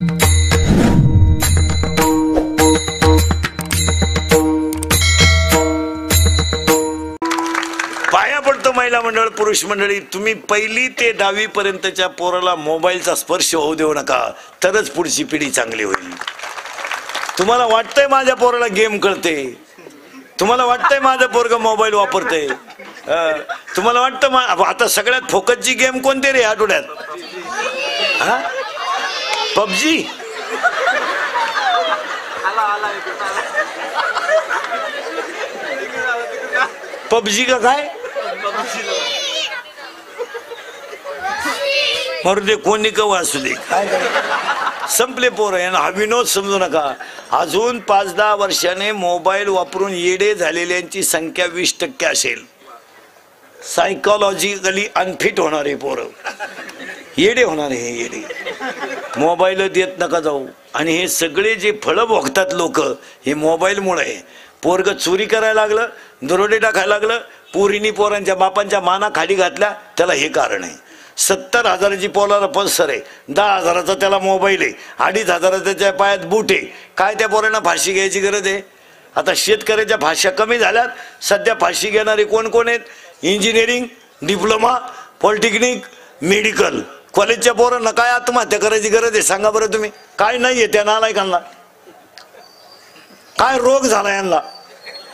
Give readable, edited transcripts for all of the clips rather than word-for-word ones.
पाया पडतो महिला मंडळ, पुरुष मंडळी, तुम्ही पहिली ते 10वी पर्यंतच्या पोराला मोबाईलचा स्पर्श होऊ देऊ नका, तरच पुढची पिढी चांगली होईल. तुम्हाला वाटतंय माझ्या पोराला गेम कळते, तुम्हाला वाटतंय माझं पोरग मोबाईल वापरते, तुम्हाला वाटतं आता सगळ्यात फोकसची गेम कोणती रे आठवड्यात? पबजी. पबजी का काय मरुदे, कोणी कवा असू दे, काय संपले पोर. हा विनोद समजू नका. अजून 5-10 वर्षाने मोबाईल वापरून येडे झालेल्यांची संख्या 20% असेल. सायकोलॉजिकली अनफिट होणारे पोरं येडे होणारे, हे येडे. मोबाईल देत नका जाऊ. आणि हे सगळे जे फळं भोगतात लोक, हे मोबाईलमुळे. पोरग चोरी करायला लागलं, दरोडे टाकायला लागलं, पोरीनी पोरांच्या बापांच्या माना खाली घातल्या, त्याला हे कारण आहे. 70,000ची पोराला पल्सर आहे, 10,000चा त्याला मोबाईल आहे, 2,500 त्याच्या पायात बूट आहे. काय त्या पोरांना फाशी घ्यायची गरज आहे? आता शेतकऱ्याच्या फाश्या कमी झाल्यात. सध्या फाशी घेणारे कोण कोण आहेत? इंजिनिअरिंग, डिप्लोमा, पॉलिटेक्निक, मेडिकल कॉलेजच्या पोरांना काय आत्महत्या करायची गरज आहे सांगा बरं तुम्ही? काय नाहीये त्या नालायकांना? काय रोग झाला यांना?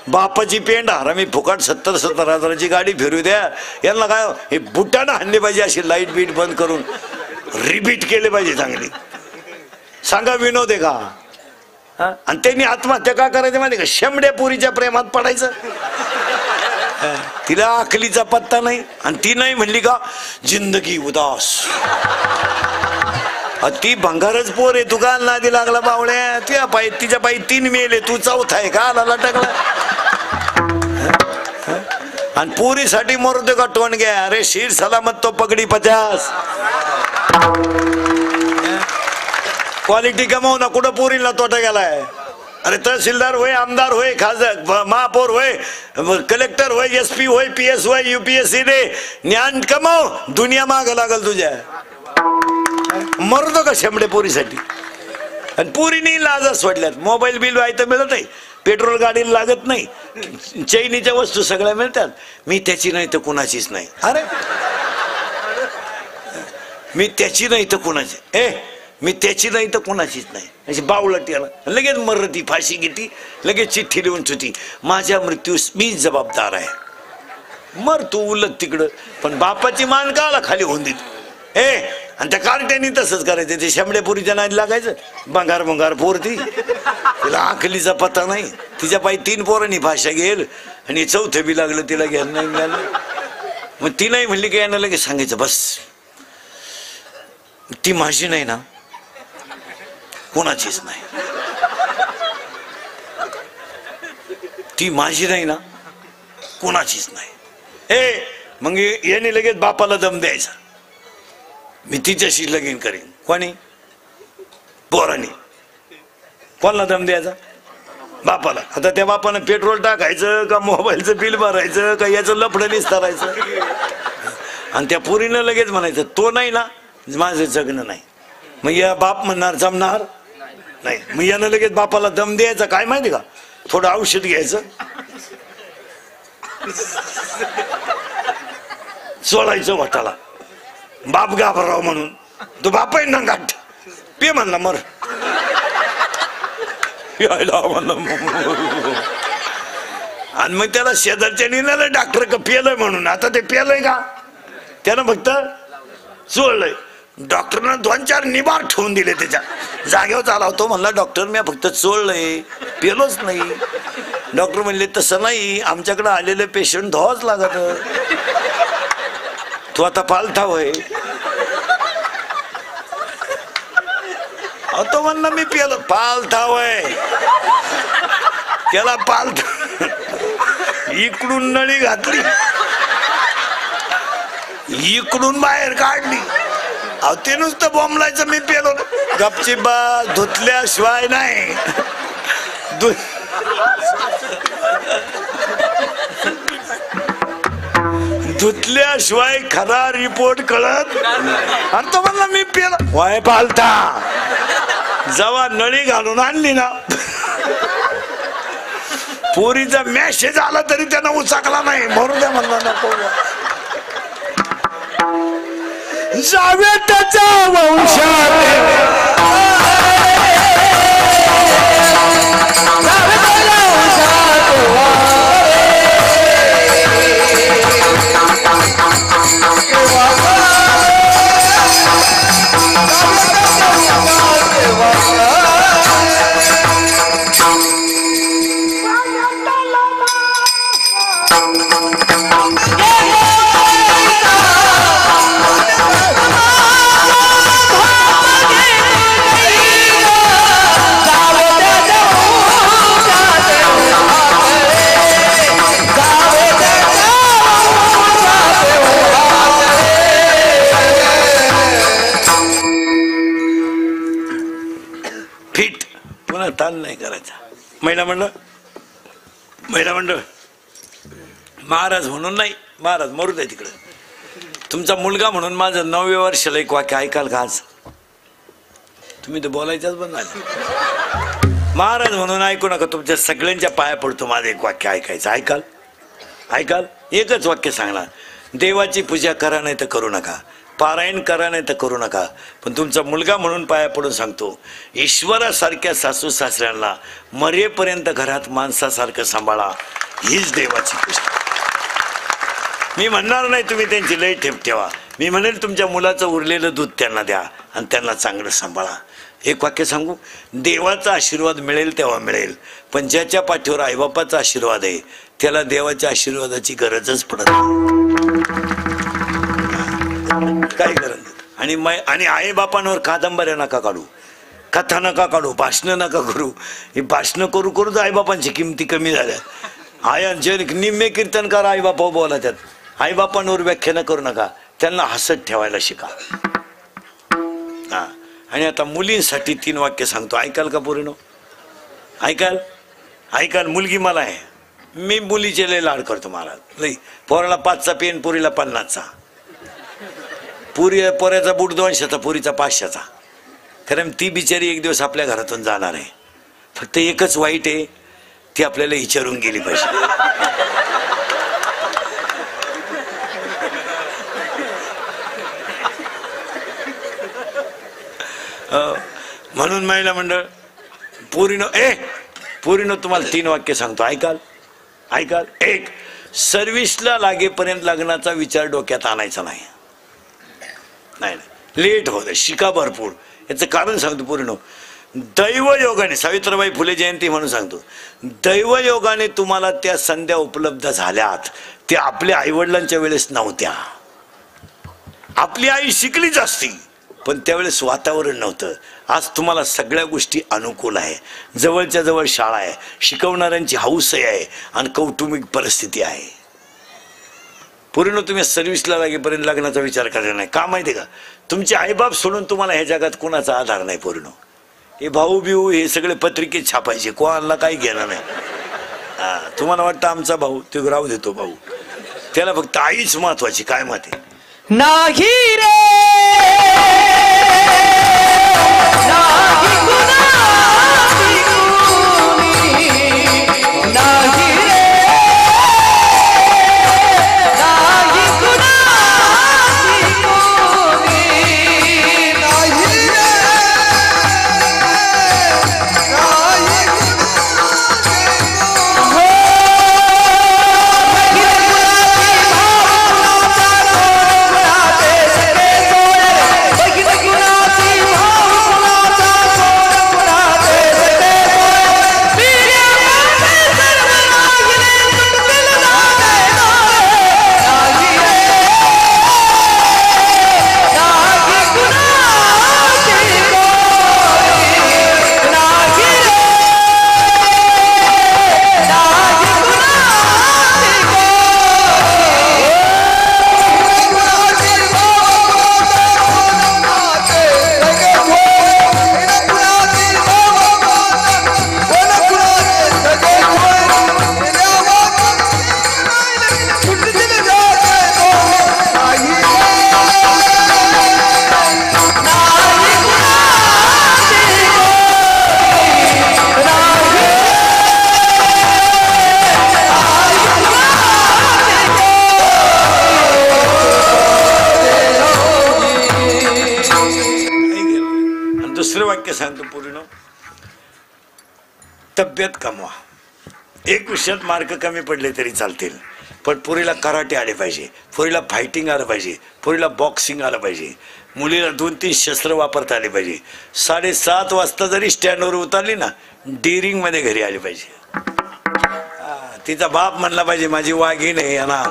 बापाची पेंड हरामी फुकट 70,000-70,000ची गाडी फिरू द्या. यांना काय हे बुटानं हाणले पाहिजे, अशी लाईट बीट बंद करून रिपीट केले पाहिजे चांगली. सांगा विनोद आहे का? आणि त्यांनी आत्महत्या का करायचं माहिती का? शेंबड्या पुरीच्या प्रेमात पडायचं. तिला अकलीचा पत्ता नाही, आणि ती नाही म्हणली का जिंदगी उदास. ती भंगारच पोर आहे, तू का नादी लागला बावळ्या? तुझ्या पायी तिच्या पायी 3 मेले, तू 4था आहे का? आला लटकला. आणि पोरीसाठी मरतो का टोन घ्या? अरे शीर सलामत तो पगडी 50. क्वालिटी कमाव ना, कुठं पोरीला तोटा गेलाय? अरे तहसीलदार होय, आमदार होय, खासदार, महापौर होय, कलेक्टर होय, SP होय, PS होय, UPSC दे, ज्ञान कमाव, दुनिया माग लागल तुझ्या. मरतो का शेंबडे पोरीसाठी? आणि पोरीनी लाजा सोडल्यात. मोबाईल बिल व्हायचं मिळत नाही, पेट्रोल गाडीला लागत नाही, चैनीच्या वस्तू सगळ्या मिळतात. मी त्याची नाही तर कुणाचीच नाही. अरे मी त्याची नाही तर कुणाची, मी त्याची नाही तर कुणाचीच नाही, अशी बावळट. याला लगेच मरती, फाशी घेती, लगेच चिठ्ठी लिहून ठेवती, माझ्या मृत्यूस मी जबाबदार आहे. मर तू उलट तिकडं, पण बापाची मान काला खाली होऊन देते. आणि त्या कार्ट्यानी तसंच करायचं. ते शेंबड्यापुरीच्या नादी लागायचं. भंगार पोरती, तिला आखलीचा पत्ता नाही. तिच्या पायी 3 पोरांनी भाषा घेईल, आणि 4थं बी लागलं तिला घ्यायला नाही मिळालं. मग ती नाही म्हणली की यांना लगेच सांगायचं बस ती माझी नाही ना, कोणाचीच नाही. ती माझी नाही ना, कोणाचीच नाही. मग याने लगेच बापाला दम द्यायचा, मी तिच्याशी लगीन करीन. कोणी? पोरांनी. कोणाला दम द्यायचा? बापाला. आता त्या बापानं पेट्रोल टाकायचं का मोबाईलचं बिल भरायचं का याचं लफडं निस्तारायचं? आणि त्या पोरीनं लगेच म्हणायचं तो नाही ना, माझं जगणं नाही. मग या बाप म्हणणार जमणार नाही. मग यानं लगेच बापाला दम द्यायचा. काय माहिती का? थोडं औषध घ्यायचं, चोळायचं वाटाला, बाप घाबराव म्हणून. तो बाप आहे ना गाठ, पे म्हणला मर यायला म्हणलं. आणि मग त्याला शेजारच्या नेलं डॉक्टर का पेलय म्हणून. आता ते पेलय का? त्यानं फक्त चोळलंय. डॉक्टरनं 2-4 निबार ठेवून दिले त्याच्या जागेवर. चाला होतो म्हणला डॉक्टर मी फक्त चोळलंय, पेलोच नाही. डॉक्टर म्हणले तसं नाही, आमच्याकडे आलेले पेशंट धुवाच लागत. तू आता पालथा होय. तो म्हणला मी पेलो. पालथा होय, त्याला पालथा. इकडून नळी घातली, इकडून बाहेर काढली. अहो ते नुसतं बॉम्बलायचं मी पेलो. गपची बा, धुतल्याशिवाय नाही. धुतल्याशिवाय खरा रिपोर्ट कळत. आणि तो म्हणला मी पेलो. वाय पालथा. जेव्हा नळी घालून आणली ना, पोरीचा मॅसेज आला तरी त्यानं उचाकला नाही. म्हणून त्या म्हणला नको जावे त्याच्या वंशात. ताण नाही करायचा. महिला मंडळ महाराज म्हणून नाही, महाराज मरू द्या तिकडे. तुमचा मुलगा म्हणून माझं 9व्या वर्षाला एक वाक्य ऐकाल का आज? तुम्ही तर बोलायच्याच बंद झाले. महाराज म्हणून ऐकू नका, तुमच्या सगळ्यांच्या पाया पडतो माझं एक वाक्य ऐकायचं. ऐकाल? ऐकाल? एकच वाक्य सांगणार. देवाची पूजा करा नाही तर करू नका, पारायण करा नाही तर करू नका, पण तुमचा मुलगा म्हणून पाया पडून सांगतो, ईश्वरासारख्या सासू सासऱ्यांना मरेपर्यंत घरात माणसासारखं सांभाळा. हीच देवाची पूजा. मी म्हणणार नाही तुम्ही त्यांची लय ठेप ठेवा. मी म्हणेल तुमच्या मुलाचं उरलेलं दूध त्यांना द्या आणि त्यांना चांगलं सांभाळा. एक वाक्य सांगू, देवाचा आशीर्वाद मिळेल तेव्हा मिळेल, पण ज्याच्या पाठीवर आईबापाचा आशीर्वाद आहे त्याला देवाच्या आशीर्वादाची गरजच पडत नाही. काय गरज. आणि आईबापांवर कादंबऱ्या नका काढू, कथा नका काढू, भाषणं नका करू. हे भाषणं करू करूच आईबापांची किमती कमी झाल्या. आयांचे निम्मे कीर्तनकार आईबापा बोला त्यात. आईबापांवर व्याख्यानं करू नका, त्यांना हसत ठेवायला शिका. हा. आणि आता मुलींसाठी 3 वाक्य सांगतो, ऐकाल का पोरीनो? ऐकाल? ऐकाल. मुलगी मला आहे, मी मुलीचे लय लाड करतो महाराज. लई पोराला 5चा पेन, पोरीला 50चा. पोऱ्याचा बूट 200चा, पोरीचा 500चा. कारण ती बिचारी एक दिवस आपल्या घरातून जाणार आहे. फक्त एकच वाईट आहे, ती आपल्याला विचारून गेली पाहिजे. म्हणून महिला मंडळ पोरीनो तुम्हाला 3 वाक्य सांगतो, ऐकाल? ऐकाल? 1, सर्व्हिसला लागेपर्यंत लग्नाचा विचार डोक्यात आणायचा नाही. नाही लेट होत, शिका भरपूर. याचं कारण सांगतो पोरीनो. दैवयोगाने, सावित्रीबाई फुले जयंती म्हणून सांगतो, दैवयोगाने तुम्हाला त्या संध्या उपलब्ध झाल्यात, त्या आपल्या आईवडिलांच्या वेळेस नव्हत्या. आपली आई शिकलीच असती, पण त्यावेळेस वातावरण नव्हतं. आज तुम्हाला सगळ्या गोष्टी अनुकूल आहे. जवळच्या जवळ शाळा आहे, शिकवणाऱ्यांची हौस आहे आणि कौटुंबिक परिस्थिती आहे. पूर्ण तुम्ही सर्व्हिसला लागेपर्यंत लग्नाचा विचार करायचा नाही. का माहिती का? तुमचे आईबाप सोडून तुम्हाला ह्या जगात कोणाचा आधार नाही. पूर्ण हे भाऊ बिऊ हे सगळे पत्रिकेत छापायचे, कोणाला काही घेणं नाही. तुम्हाला वाटतं आमचा भाऊ, तो राहू देतो भाऊ, त्याला फक्त आईच महत्वाची. काय माहिती नाही रे, नाही कुणाची कुणी, नाही रे, नाही कुणाची कुणी, नाही रे, नाही कुणाची दुसरं वाक्य सांगतो पूर्ण. तब्येत कमवा. एक विषयात मार्क कमी पडले तरी चालतील, पण पुरीला कराटे आले पाहिजे, पुरीला फायटिंग आलं पाहिजे, पुरीला बॉक्सिंग आलं पाहिजे, मुलीला 2-3 शस्त्र वापरता आली पाहिजे. 7:30 वाजता जरी स्टँडवर उतरली ना, डेअरिंग मध्ये घरी आली पाहिजे. तिचा बाप म्हणला पाहिजे माझी वाघीण आहे येणार.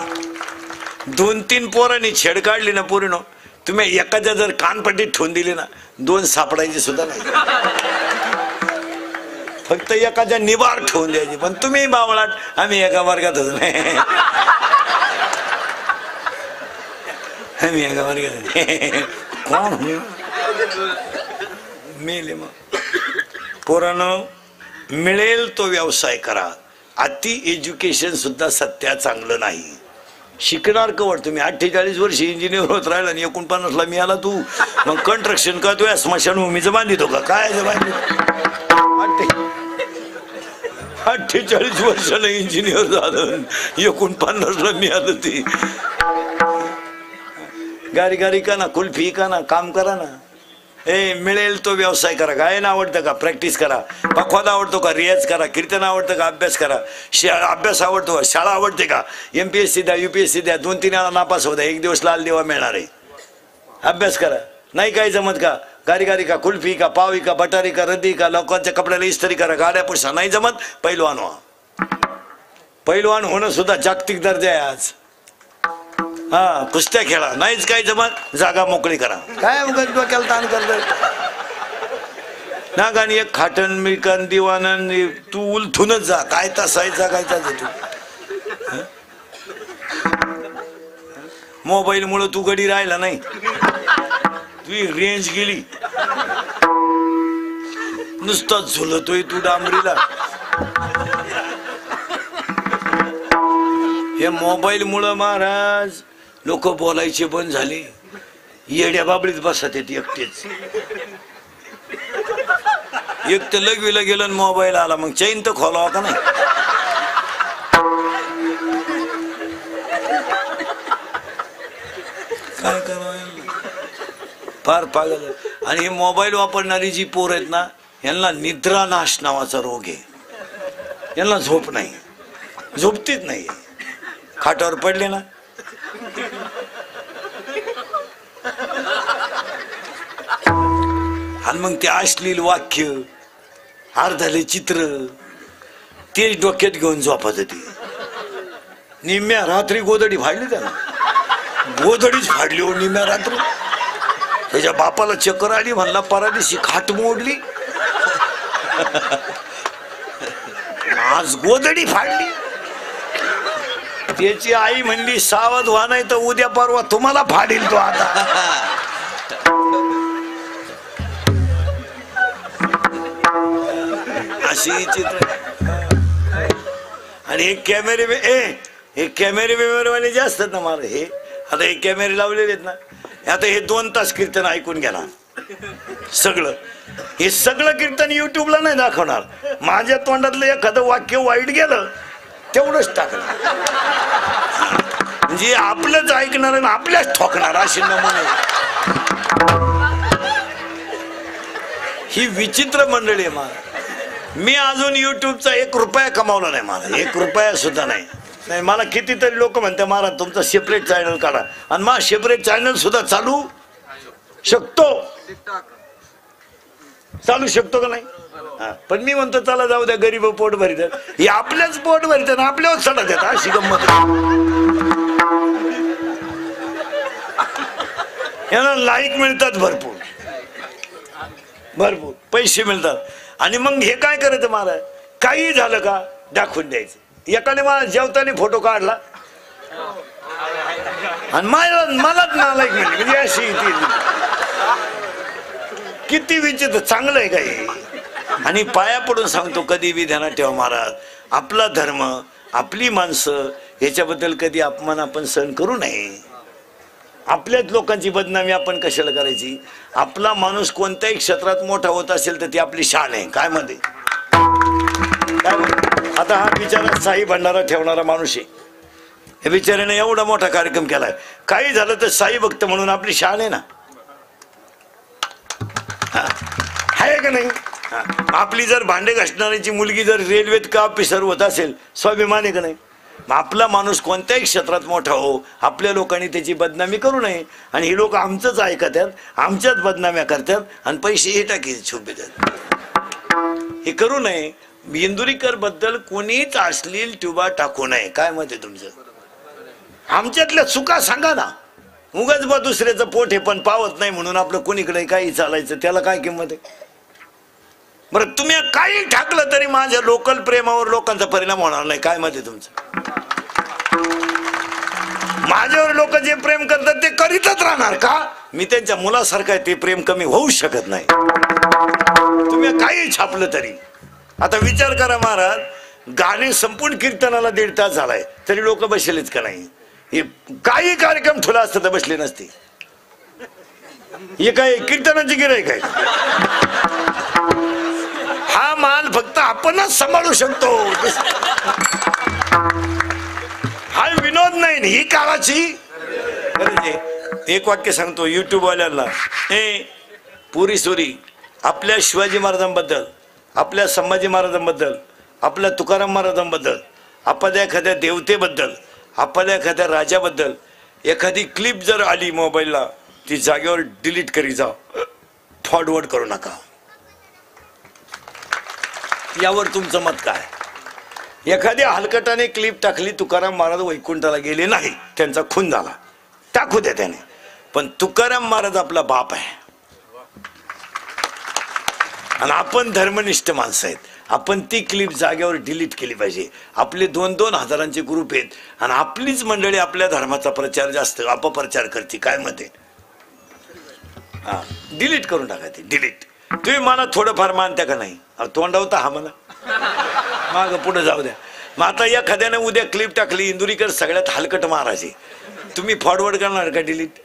2-3 पोरांनी छेड काढली ना पूर्ण, तुम्ही एखाद्या जर कानपट्टीत ठेवून दिली ना, 2 सापडायची सुद्धा नाही, फक्त एखाद्या निबार ठेवून द्यायची. पण तुम्ही बावळाट, आम्ही एका वर्गातच नाही, आम्ही एका वर्गात कोण मेले. मग पोरानं मिळेल तो व्यवसाय करा. अति एज्युकेशन सुद्धा सध्या चांगलं नाही. शिकणार कवर तुम्ही 48 वर्ष इंजिनियर होत राहिला आणि 49ला मी आला तू मग कंस्ट्रक्शन करतोय स्मशानभूमीचं बांधितो का काय बांधितो. 48 वर्षाला इंजिनियर झालं 49ला मी आलं. ती गारी का ना, कुल्फी का ना, काम करा ना. मिळेल तो व्यवसाय करा. गायन आवडतं का, प्रॅक्टिस करा. पखवाद आवडतो का, रियाज करा. कीर्तन आवडतं का, अभ्यास करा. अभ्यास आवडतो का, शाळा आवडते का, MPSC द्या, UPSC द्या. 2-3 वेळा नापास होता, 1 दिवस लाल देवा मिळणार आहे. अभ्यास करा. नाही काय जमत का, गारी का, कुल्फी का, पावी का, बटारी का, रद्दी का, लोकांच्या कपड्याला इस्त्री करा, गाड्या पुसा. नाही जमत, पैलवान व्हा. पैलवान होणं सुद्धा जागतिक दर्जा आहे आज. हा, कुस्त्या खेळा. नाहीच काय जमत, जागा मोकळी करा. काय उगाच डोक्याला ताण करत ना. गाणी एक खाटण मिकन दिवानन, तू उलथूनच जा. काय तसायचा काय तू. मोबाईल मुळे तू गडी राहिला नाही, तुझी रेंज गेली. नुसता झुलतोय तू डांबरीला. हे मोबाईल मुळे महाराज लोक बोलायचे बंद झाले. येड्या बाबळीत बसत येत एकटेच. एक तर लगवीला गेलं आणि मोबाईल आला, मग चैन तर खोलावा का नाही. काय करावं, फार पागल. आणि हे मोबाईल वापरणारी जी पोर आहेत ना, यांना निद्रानाश नावाचा रोग आहे. यांना झोप नाही, झोपतीच नाही. खाटावर पडले ना, आणि मग ते अश्लील वाक्य, अर्धाले चित्र, तेच डोक्यात घेऊन झोपत होती. निम्म्या रात्री गोदडी फाडली त्याला. गोदडीच फाडली हो निम्म्या रात्री. त्याच्या बापाला चक्कर आली, म्हणला परादिशी खाट मोडली, आज गोदडी फाडली. त्याची आई म्हणली सावध व्हा, नाही तर उद्या परवा तुम्हाला फाडील तो. आता अशी चित्र. आणि हे कॅमेरे वाले जे असतात ना मला, हे आता हे कॅमेरे लावलेले आहेत ना, आता हे 2 तास कीर्तन ऐकून घ्या सगळं. हे सगळं कीर्तन युट्यूबला नाही दाखवणार. माझ्या तोंडातलं एखादं वाक्य वाईट गेलं तेवढंच टाकणार, म्हणजे आपलंच ऐकणार आणि आपल्याच ठोकणार. अशी नमुने ही विचित्र मंडळी आहे. मला मी अजून युट्यूबचा 1 रुपया कमावला नाही. मला 1 रुपया सुद्धा नाही. मला कितीतरी लोक म्हणते महाराज तुमचा सेपरेट चॅनल काढा, आणि मला सेपरेट चॅनल सुद्धा चालू शकतो का नाही. पण मी म्हणतो चला जाऊ द्या, गरीब पोट भरितात. हे आपल्याच पोट भरितात, आपल्यावर चढत येतात. अशी गंमत. यांना लाईक मिळतात भरपूर भरपूर, पैसे मिळतात. आणि मग हे काय करायचं महाराज, काही झालं का दाखवून द्यायचं. एकाने मला जेवताना फोटो काढला आणि मलाच नालायक मिळली. म्हणजे अशी किती विचित्र. चांगलं आहे काही. आणि पाया पडून सांगतो, कधी बी ध्यानात ठेवा महाराज, आपला धर्म, आपली माणसं, याच्याबद्दल कधी अपमान आपण सहन करू नये. आपल्याच लोकांची बदनामी आपण कशाला करायची. आपला माणूस कोणत्याही क्षेत्रात मोठा होत असेल तर ती आपली शान आहे. काय मध्ये काय. आता हा बिचारा साई भंडारा ठेवणारा माणूस आहे. हे बिचाऱ्याने एवढा मोठा कार्यक्रम केलाय. काही झालं तर साई भक्त म्हणून आपली शान आहे ना. आहे का नाही? आपली जर भांडे घासणाऱ्याची मुलगी जर रेल्वेत का ऑफिसर होत असेल, स्वाभिमान आहे का नाही? आपला माणूस कोणत्याही क्षेत्रात मोठा हो, आपल्या लोकांनी त्याची बदनामी करू नये. आणि हे लोक आमचंच ऐकतात, आमच्याच बदनाम्या करतात आणि पैसे हे टाकी छुपे देतात. हे करू नये. इंदुरीकर बद्दल कोणीच अश्लील ट्युबा टाकू नये. काय मत आहे तुमचं? आमच्यातल्या चुका सांगा ना. उगाच बा दुसऱ्याचं पोट हे पण पावत नाही म्हणून आपलं कोणीकडे काही चालायचं, त्याला काय किंमत आहे? बरं, तुम्ही काही टाकलं तरी माझ्या लोकल प्रेमावर लोकांचा परिणाम होणार नाही. काय मत आहे तुमचं? माझ्यावर लोक जे प्रेम करतात ते करीतच राहणार का? मी त्यांच्या मुलासारखा आहे, ते प्रेम कमी होऊ शकत नाही. तुम्ही काही छापलं तरी. आता विचार करा महाराज, गाणे संपूर्ण कीर्तनाला 1.5 तास झालाय तरी लोक बसलेच का नाही? हे काही कार्यक्रम ठुला असतं तर बसले नसते. हे काय कीर्तनाची गिऱ्हाईक आहे? हा माल फक्त आपणच सांभाळू शकतो. हा विनोद नाही, ही काळाची गरज आहे. एक वाक्य सांगतो युट्यूब वाल्यांना, पुरी सुरी आपल्या शिवाजी महाराजांबद्दल, आपल्या संभाजी महाराजांबद्दल, आपल्या तुकाराम महाराजांबद्दल, आपल्या एखाद्या देवतेबद्दल, आपल्या एखाद्या राजाबद्दल एखादी क्लिप जर आली मोबाईलला, ती जागेवर डिलीट करी जा, फॉरवर्ड करू नका. यावर तुमचं मत काय? एखाद्या हलकटाने क्लिप टाकली, तुकाराम महाराज वैकुंठाला गेले नाही, त्यांचा खून झाला, टाकू द्या त्याने, पण तुकाराम महाराज आपला बाप आहे आणि आपण धर्मनिष्ठ माणसं आहेत. आपण ती क्लिप जागेवर डिलीट केली पाहिजे. आपले 2-2 हजारांचे ग्रुप आहेत आणि आपलीच मंडळी आपल्या धर्माचा प्रचार जास्त अपप्रचार करते. काय मत आहे? हा, डिलीट करून टाका ते, डिलीट. तुम्ही मला थोडंफार मानत्या का नाही? तोंडावता हा मला माग पुढे जाऊ द्या. मग आता एखाद्याने उद्या क्लिप टाकली, इंदुरीकर सगळ्यात हलकट महाराजे, तुम्ही फॉरवर्ड करणार का डिलीट?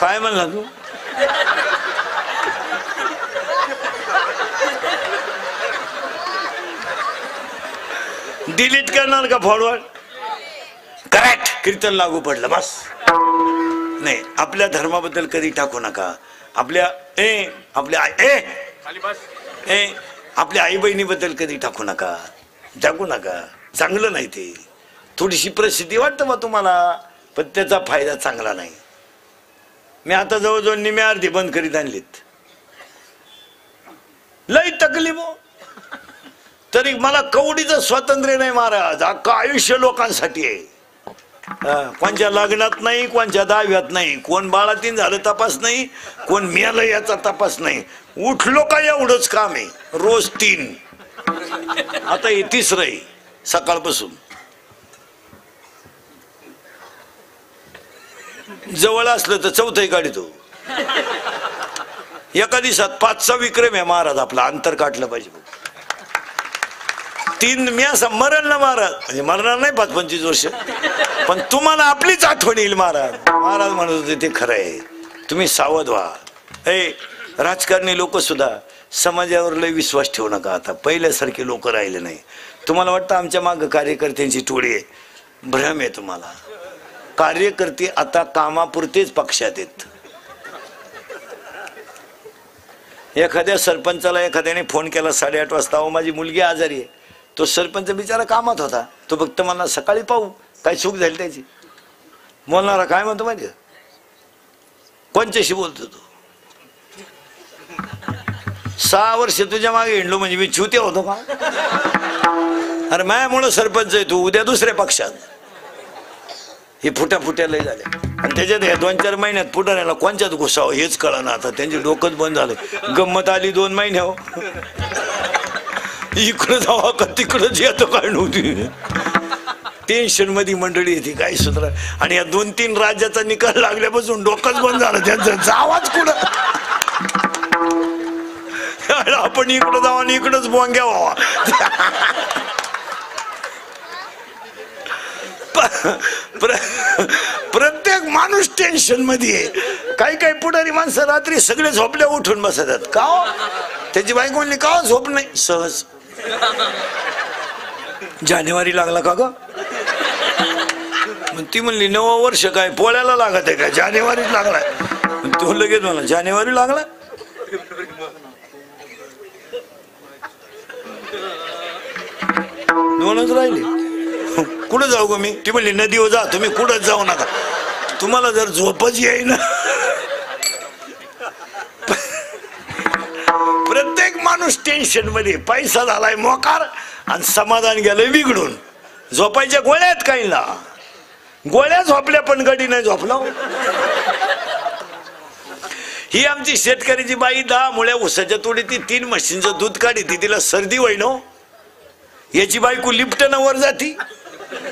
काय म्हणला तू? डिलीट करणार का फॉरवर्ड? करेक्ट, कीर्तन लागू पडलं बस. नाही, आपल्या धर्माबद्दल कधी टाकू नका. आपल्या आपल्या आई बहिणीबद्दल कधी टाकू नका, टाकू नका. चांगलं नाही ते. थोडीशी प्रसिद्धी वाटतं बा तुम्हाला, पण त्याचा फायदा चांगला नाही. मी आता जवळजवळ निम्या अर्धी बंद करीत आणलीत. लई तकलीफ हो, तरी मला कवडीचं स्वातंत्र्य नाही महाराज. अख्खं आयुष्य लोकांसाठी आहे. कोणच्या लग्नात नाही, कोणच्या दहाव्यात नाही, कोण बाळातीन झालं तपास नाही, कोण मेलं याचा तपास नाही. उठलो का एवढंच काम आहे. रोज 3, आता हे 3रं आहे सकाळपासून. जवळ असलं तर 4थंही काढतो. एका दिवसात 5चा विक्रम आहे महाराज आपला. अंतर काढलं पाहिजे. 3 मी असं मरण ना महाराज, म्हणजे मरणार नाही 5-25 वर्ष, पण तुम्हाला आपलीच आठवण येईल महाराज. महाराज म्हणत होते ते खरं आहे. तुम्ही सावध व्हा. राजकारणी लोक सुद्धा समाजावर लय विश्वास ठेवू नका. आता पहिल्यासारखे लोक राहिले नाही. तुम्हाला वाटतं आमच्या माग कार्यकर्त्यांची टोळी आहे? भ्रम आहे तुम्हाला. कार्यकर्ते आता कामापुरतेच पक्षात आहेत. एखाद्या सरपंचाला एखाद्याने फोन केला 8:30 वाजता, अहो माझी मुलगी आजारी आहे. तो सरपंच बिचारा कामात होता. तो फक्त मला सकाळी पाहू, काय चूक झाली त्याची. बोलणारा काय म्हणतो माहिती? कोणच्याशी बोलतो तू? 6 वर्ष तुझ्या मागे हिंडलो म्हणजे मी चुत्या होतो का? अरे माझ्यामुळं सरपंच आहे तू, उद्या दुसऱ्या पक्षात. हे फुट्या लय झाले. आणि त्याच्यात हे 2-4 महिन्यात फुटाण्याला कोणच्यात घुसावं हेच कळा ना. आता त्यांचे डोकंच बंद झालं. गंमत आली 2 महिने हो, इकडं जावा का तिकडंच येतो काय नव्हती. टेन्शन मध्ये मंडळी येते काय सुद्धा. आणि या 2-3 राज्याचा निकाल लागल्यापासून डोकंच बंद झालं त्यांचं. जावाच कुठं, आपण इकडं जावा आणि इकडंच बोंग्या व्हावा. प्रत्येक माणूस टेन्शन मध्ये आहे. काही पुढारी माणसं रात्री सगळे झोपल्या उठून बसतात. का हो? त्याची बायको म्हणली का हो झोप नाही? सहज जानेवारी लागला का ग? ती म्हणली 9 वर्ष काय पोळ्याला लागत आहे का? जानेवारीत लागलाय. तो लगेच मला जानेवारी लागला. दोनच राहिले. कुठं जाऊ ग मी? ती म्हणली नदीवर जा, तुम्ही कुठंच जाऊ नका, तुम्हाला जर झोपच येईना. प्रत्येक माणूस टेन्शन मध्ये, पैसा झालाय मोकार आणि समाधान गेलं बिघडून. झोपायच्या गोळ्यात काहीला, गोळ्या झोपल्या पण गडी नाही झोपला. ही आमची शेतकऱ्याची बाई 10 मुळ्या उसाच्या तोडीती, 3 म्हशींचं दूध काढी, तिला सर्दी होईनो. याची बायको लिफ्टनं वर जाती,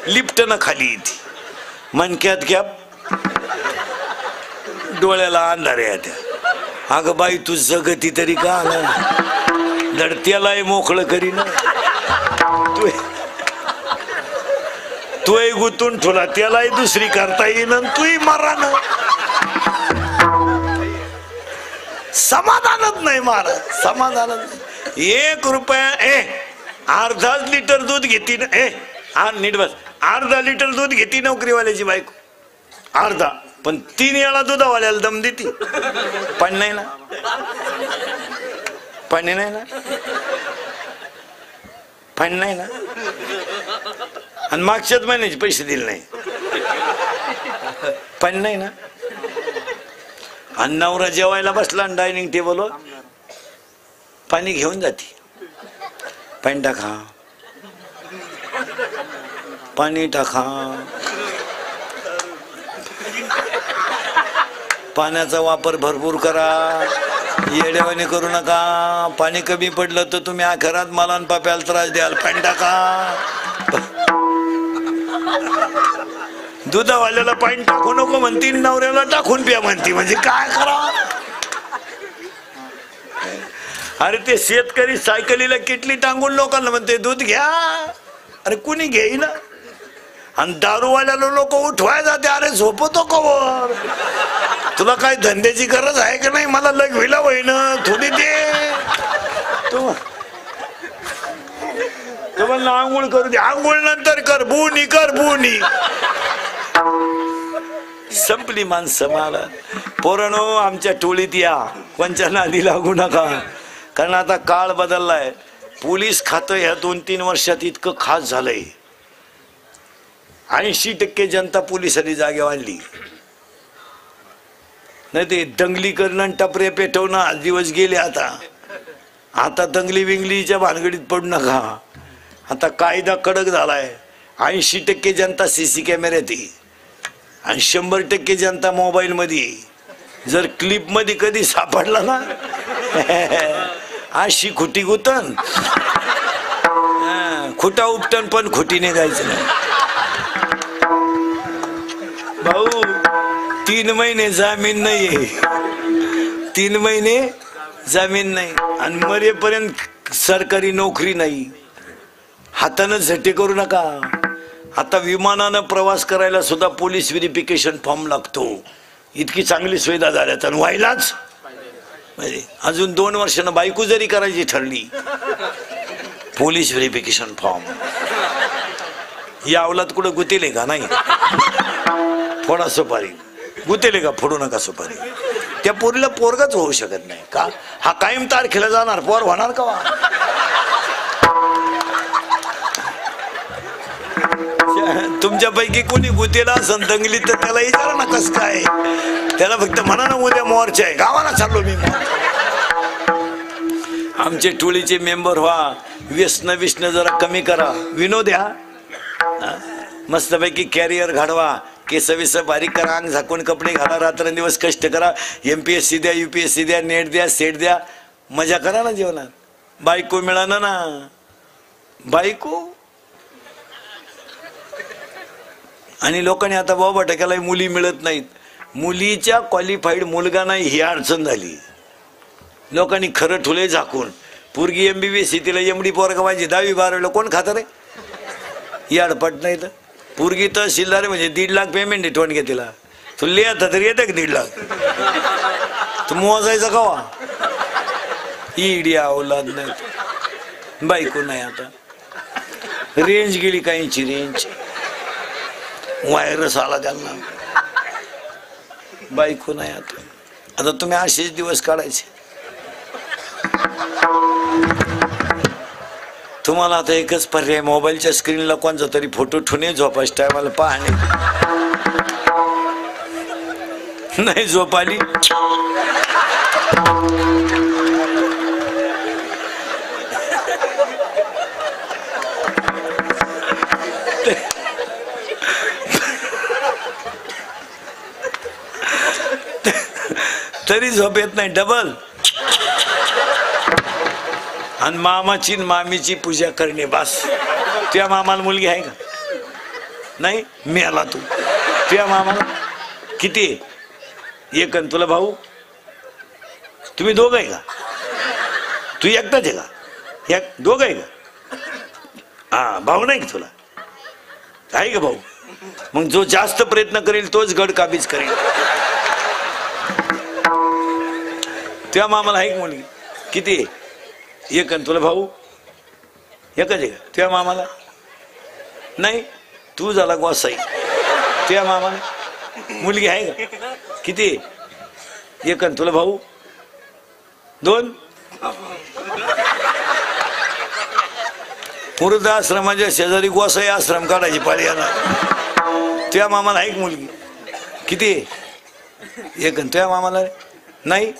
लिफ्टनं खाली येते, मनक्यात गॅप, डोळ्याला अंधार येत्या. अगं बाई तू जगती तरी का लढत्यालाही मोकळं करीन. तोही गुतून ठेवला, त्यालाही दुसरी करता येईन, तूही मारा ना. समाधानच नाही महाराज, समाधानच नाही. 1 रुपया अर्धा लिटर दूध घेती ना, नीट बस, अर्धा लिटर दूध घेती नोकरीवाल्याची बायको, अर्धा, पण 3 वेळा दुधावाल्याला दम देती. पाणी नाही ना, पाणी नाही ना, पाणी नाही ना, आणि मागच्याच महिन्याचे पैसे दिले नाही, पाणी नाही ना. आणि नवरा जेवायला बसला डायनिंग टेबलवर, पाणी घेऊन जाते. पाणी टाका, पाणी टाका, पाण्याचा वापर भरपूर करा, येड्यावाने करू नका. पाणी कमी पडलं तर तुम्ही आखरात मला आणि पाप्याला त्रास द्याल. पाणी टाका. दुधावाल्याला पाणी टाकू नको म्हणती, नवऱ्याला टाकून प्या म्हणती, म्हणजे काय करा. अरे ते शेतकरी सायकलीला किटली टांगून लोकांना म्हणते दूध घ्या, अरे कुणी घेईना. आणि दारूवाल्याला लोक उठवाय जाते, अरे झोपतो कवर, तुला काय धंद्याची गरज आहे का नाही, मला लगविला होईन थोडी दे. तू म्हणला आंघोळ करू दे, आंघोळ नंतर कर, बुनी कर, बुनी. संपली माणसं. मला पोरांनो आमच्या टोळीत या, कोणच्या नादी लागू नका, कारण आता काळ बदललाय. पोलीस खातं ह्या 2-3 वर्षात इतकं खास झालंय. 80% जनता पोलिसांनी जागेवर आणली. नाही ते दंगली करणं आणि टपरे पेटवणं आज दिवस गेले. आता दंगली विंगलीच्या भानगडीत पडू नका. आता कायदा कडक झालाय. 80% जनता CC कॅमेऱ्यात आहे आणि 100% जनता मोबाईल मध्ये. जर क्लिप मध्ये कधी सापडला ना, अशी खुटी गुतन, खुटा उपटन, पण खुटी निघायचं नाही. भाऊ 3 महिने जामीन नाहीये, 3 महिने जामीन नाही, आणि मरेपर्यंत सरकारी नोकरी नाही. हातानं झटे करू नका. आता विमानानं प्रवास करायला सुद्धा पोलीस व्हेरिफिकेशन फॉर्म लागतो. इतकी चांगली सुविधा झाल्यात, आणि व्हायलाच म्हणजे अजून 2 वर्षानं बायको जरी करायची ठरली, पोलीस व्हेरिफिकेशन फॉर्म. या अवलाद कुठं गुतेले का नाही? फोडा सुपारी, गुतेले का? फोडू नका सुपारी. त्या पोरीला पोरगाच होऊ शकत नाही का? हा कायम तारखेला जाणार, पोर होणार का? तुमच्यापैकी कोणी गुतेला असन दंगली तर त्याला विचारा ना कस काय. त्याला फक्त म्हणा ना उद्या मोर्चा आहे, गावाला चाललो मी. आमचे टोळीचे मेंबर व्हा. व्यसन जरा कमी करा. विनोद द्या, मस्तपैकी कॅरियर घडवा. केस विस बारीक करा, अंग झाकून कपडे घाला, रात्रंदिवस कष्ट करा. MPSC द्या, UPSC द्या, नेट द्या, सेट द्या, मजा करा ना जीवनात. बायको मिळाना ना, बायको. आणि लोकांनी आता बाबा टक्याला मुली मिळत नाहीत. मुलीच्या क्वालिफाईड मुलगा नाही ही अडचण झाली. लोकांनी खरं ठुले झाकून. पोरगी MBBS तिला MD पोरगा पाहिजे, 10वी-12वीला कोण खातं रे? ही अडपट नाही तर. पोरगी तहसीलदार म्हणजे 1.5 लाख पेमेंट आहे टोन घे तिला. तू लिहाता तरी येतं का 1.5 लाख? तू मोजायचा कवा? इडिया औलाद नाही. बायको नाही आता. रेंज गेली काहींची, रेंज व्हायरस आला त्यांना. बायको नाही आता. आता तुम्ही असेच दिवस काढायचे. तुम्हाला आता एकच पर्याय, मोबाईलच्या स्क्रीनला कोणता तरी फोटो ठेवणे, झोपायच्या टायमाला पाहणे. नाही झोप आली तरी झोप येत नाही, डबल. आणि मामाची मामीची पूजा करणे बस. तुझ्या मामाला मुलगी आहे का? नाही. मी आला तू तुझ्या मामाला किती? एक. आणि तुला भाऊ? तुम्ही दोघं आहे का? तू एकटाच आहे का? एक दोघं आहे का? हा, भाऊ नाही का तुला? आहे का भाऊ? मग जो जास्त प्रयत्न करेल तोच गड काबीज करेल. तुझ्या मामाला आहे का मुलगी? किती? एक. आणि तुला भाऊ? एकच आहे का? तुझ्या मामाला नाही. तू झाला गोसाई. तुझ्या मामाला मुलगी आहे का? किती? एक. आणि तुला भाऊ? दोन. वृद्धाश्रमाच्या शेजारी गोसाई आश्रम काढायची पाळी आला. तुझ्या मामाला आहे का मुलगी? किती? एक. आणि तुझ्या मामाला नाही.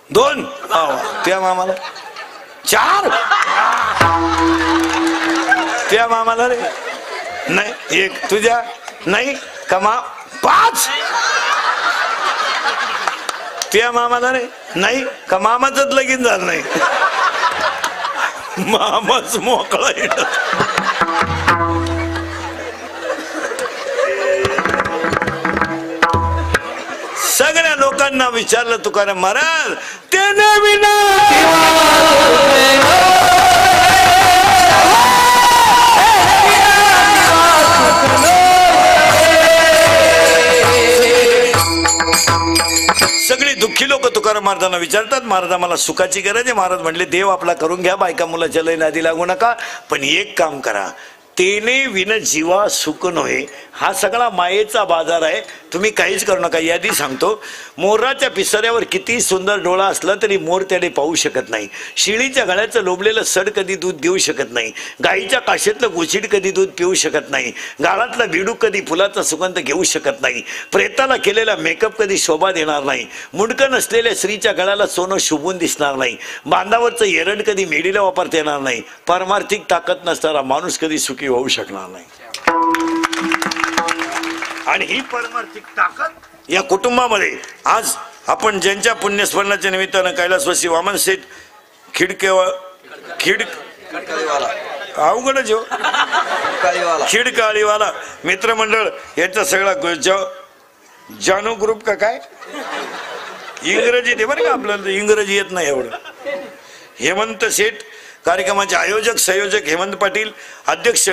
दोन. तुझ्या मामाला चार. तुझ्या मामाला रे नाही. एक. तुझ्या नाही कमा पाच. तुझ्या मामाला रे नाही का? मामाचंच लगीन झालं नाही. मामाच मोकळा येत. सगळ्या लोकांना विचारलं तुकाराम महाराज, त्याने विना सगळी दुःखी लोक तुकाराम महाराजांना विचारतात, महाराज मला सुखाची गरज आहे. महाराज म्हणले देव आपला करून घ्या, बायका मुलाच्या लय नादी लागू नका, पण एक काम करा, तेने विन जीवा सुख नव्हे. हा सगळा मायेचा बाजार आहे, तुम्ही काहीच करू नका. यादी सांगतो, मोराच्या पिसाऱ्यावर किती सुंदर डोळा असला तरी मोर त्याने पाहू शकत नाही. शिळीच्या गळ्याचं लोबलेलं सड कधी दूध देऊ शकत नाही. गाईच्या काशेतलं गुचिड कधी दूध पिऊ शकत नाही. गाळातला बिडूक कधी फुलाचा सुगंध घेऊ शकत नाही. प्रेताला केलेला मेकअप कधी शोभा देणार नाही. मुंडकं नसलेल्या स्त्रीच्या गळ्याला सोनं शुभून दिसणार नाही. बांधावरचं एरंड कधी मेडीला वापरता येणार नाही. पारमार्थिक ताकद नसणारा माणूस कधी सुखी होऊ शकणार नाही. आणि ही परमार्थिक ताकद या कुटुंबामध्ये आज आपण ज्यांच्या पुण्यस्मरणाच्या निमित्तानं कैलासवासी वामन शेठ खिडकाळीवाला मित्रमंडळ यांचा सगळा जानू ग्रुप का काय इंग्रजी ते बरं का, आपल्याला इंग्रजी येत नाही एवढं. हेमंत शेठ कार्यक्रमाचे आयोजक संयोजक हेमंत पाटील, अध्यक्ष